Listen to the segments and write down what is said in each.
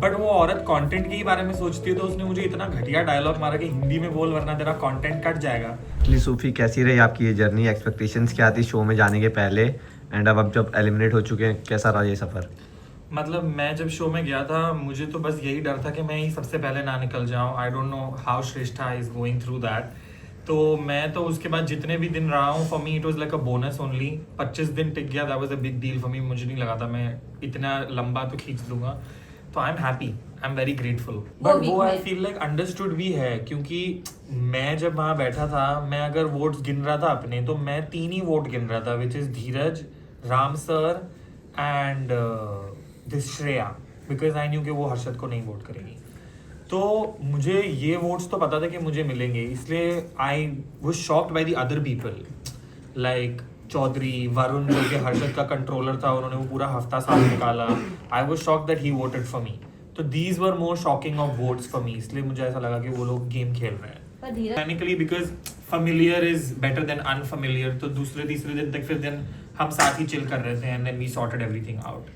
But वो औरत content के ही बारे में सोचती है, तो उसने मुझे इतना घटिया डायलॉग मारा कि हिंदी में बोल वरना तेरा कंटेंट कट जाएगा। एक्चुअली सूफी, कैसी रही आपकी ये जर्नी? एक्सपेक्टेशंस क्या थी शो में जाने के पहले, एंड अब जब एलिमिनेट हो चुके हैं, कैसा रहा ये सफ़र? मतलब मैं जब शो में गया था, मुझे तो बस यही डर था कि मैं ही सबसे पहले ना निकल जाऊं। I don't know how Shreshtha is going through that. तो मैं तो उसके बाद जितने भी दिन रहा हूँ, for me it was like a bonus only. 25 दिन टिक गया, that was a big deal for me. मुझे नहीं लगा था मैं इतना लंबा तो खींच लूंगा। तो I am happy, I am very grateful. But वो आई फील लाइक अंडरस्टूड भी है, क्योंकि मैं जब वहाँ बैठा था, मैं अगर वोट्स गिन रहा था अपने, तो मैं 3 ही वोट गिन रहा था, which is Dheeraj, Ram sir and this Shreya, because I knew कि वो हर्षद को नहीं वोट करेगी। तो मुझे ये वोट्स तो पता था कि मुझे मिलेंगे, इसलिए I was shocked by the other people like Chaudhary, Varun जो कि हर्षद का कंट्रोलर था, उन्होंने वो पूरा हफ्ता साथ निकाला। I was shocked that he voted for me. तो these were more shocking of votes for me, इसलिए मुझे ऐसा लगा कि वो लोग गेम खेल रहे हैं technically, because familiar is better than unfamiliar। तो दूसरे तीसरे दिन तक फिर दिन हम साथ ही चिल कर रहे थे, and then we sorted everything out।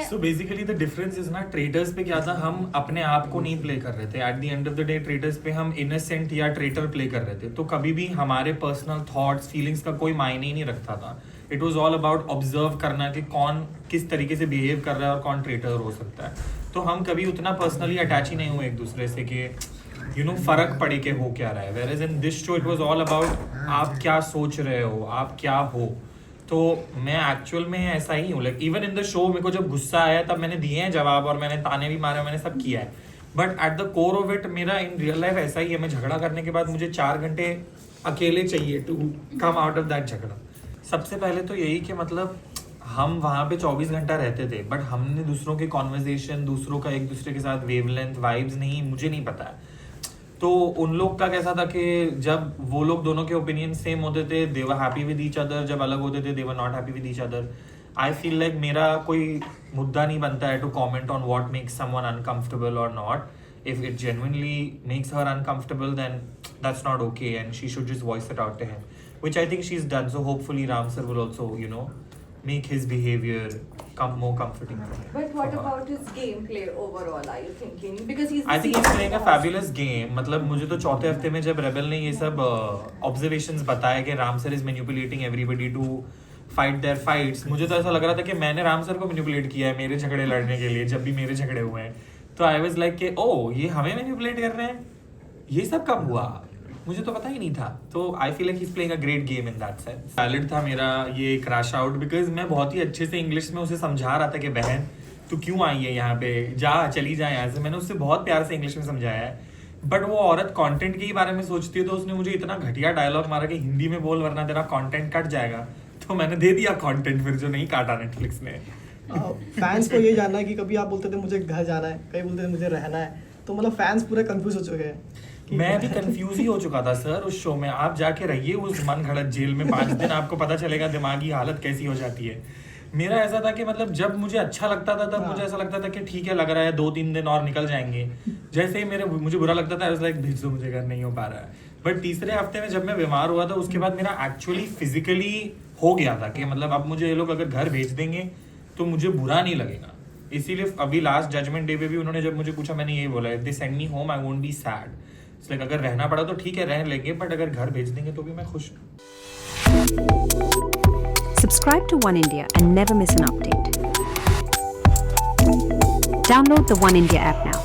So basically the difference is ना, ट्रेटर्स पे क्या था, हम अपने आप को नहीं प्ले कर रहे थे। At the end of the day traitors पे हम इनोसेंट या ट्रेटर प्ले कर रहे थे, तो कभी भी हमारे पर्सनल थॉट्स फीलिंग्स का कोई मायने ही नहीं रखता था। It was all about observe करना कि कौन किस तरीके से बिहेव कर रहा है और कौन ट्रेटर हो सकता है। तो हम कभी उतना पर्सनली अटैच ही नहीं हुए एक दूसरे से कि फर्क पड़े के हो क्या रहा है। Where in this show it was all about आप क्या सोच रहे हो, आप क्या हो। तो मैं एक्चुअल में ऐसा ही हूँ। Like even in the show मेरे को जब गुस्सा आया तब मैंने दिए हैं जवाब, और मैंने ताने भी मारे, मैंने सब किया है। But at the core of it मेरा इन रियल लाइफ ऐसा ही है। मैं झगड़ा करने के बाद मुझे 4 घंटे अकेले चाहिए to come out of that झगड़ा। सबसे पहले तो यही कि मतलब हम वहाँ पे 24 घंटा रहते थे, बट हमने दूसरों के कॉन्वर्जेशन, दूसरों का एक दूसरे के साथ वेवलेंथ, वाइब्स नहीं, मुझे नहीं पता है। तो उन लोग का कैसा था कि जब वो लोग दोनों के ओपिनियन सेम होते थे, they were happy with each other. जब अलग होते थे, they were not happy with each other. I feel like मेरा कोई मुद्दा नहीं बनता है to comment on what makes someone uncomfortable और not. If it genuinely makes her uncomfortable, then that's not okay and she should just voice it out to him, which I think she is done. So hopefully Ram sir will also make his behavior more comforting for him. But what about his gameplay overall, are you thinking? Because he's I think he's playing a fabulous game. मतलब मुझे तो चौथे हफ्ते में जब rebel ने ये सब observations बताया कि Ram sir is manipulating everybody to fight their fights, मुझे तो ऐसा लग रहा था कि मैंने राम सर को manipulate किया है मेरे झगड़े लड़ने के लिए, जब भी मेरे झगड़े हुए हैं। तो I was like कि oh ये हमें manipulate कर रहे हैं, ये सब कब हुआ, मुझे तो पता ही नहीं था। तो आई feel like he is playing a great game in that sense. Valid था मेरा ये क्रैश आउट, बिकॉज मैं बहुत ही अच्छे से इंग्लिश में उसे समझा रहा था कि बहन तू क्यों आई है यहाँ पे, जा चली जा यहाँ से। मैंने उससे बहुत प्यार से इंग्लिश में समझाया है। बट वो औरत कंटेंट के ही बारे में सोचती है, तो उसने मुझे इतना घटिया डायलॉग मारा कि हिंदी में बोल वरना तेरा कंटेंट कट जाएगा। तो मैंने दे दिया कंटेंट फिर, जो नहीं काटा नेटफ्लिक्स ने। फैंस को ये जानना है कि कभी आप बोलते थे मुझे घर जाना है, कभी बोलते थे मुझे रहना है, तो मतलब फैंस पूरे कंफ्यूज हो चुके हैं। मैं भी कंफ्यूज ही हो चुका था सर उस शो में। आप जाके रहिए उस मन घड़त जेल में 5 दिन, आपको पता चलेगा दिमागी हालत कैसी हो जाती है। मेरा ऐसा था कि मतलब जब मुझे अच्छा लगता था तब मुझे ऐसा लगता था कि ठीक है, लग रहा है 2-3 दिन और निकल जाएंगे। जैसे ही मुझे बुरा लगता था, लाइक भेज दो मुझे, घर नहीं हो पा रहा है। बट तीसरे हफ्ते में जब मैं बीमार हुआ था, उसके बाद मेरा एक्चुअली फिजिकली हो गया था कि मतलब अब मुझे ये लोग अगर घर भेज देंगे तो मुझे बुरा नहीं लगेगा। इसीलिए अभी लास्ट जजमेंट डे पे भी उन्होंने जब मुझे पूछा, मैंने यही बोला, if they send me home I won't be sad. Like अगर रहना पड़ा तो ठीक है, रह लेंगे, बट अगर घर भेज देंगे तो भी मैं खुश हूँ। Subscribe to One India and never miss an update. Download the One India app now.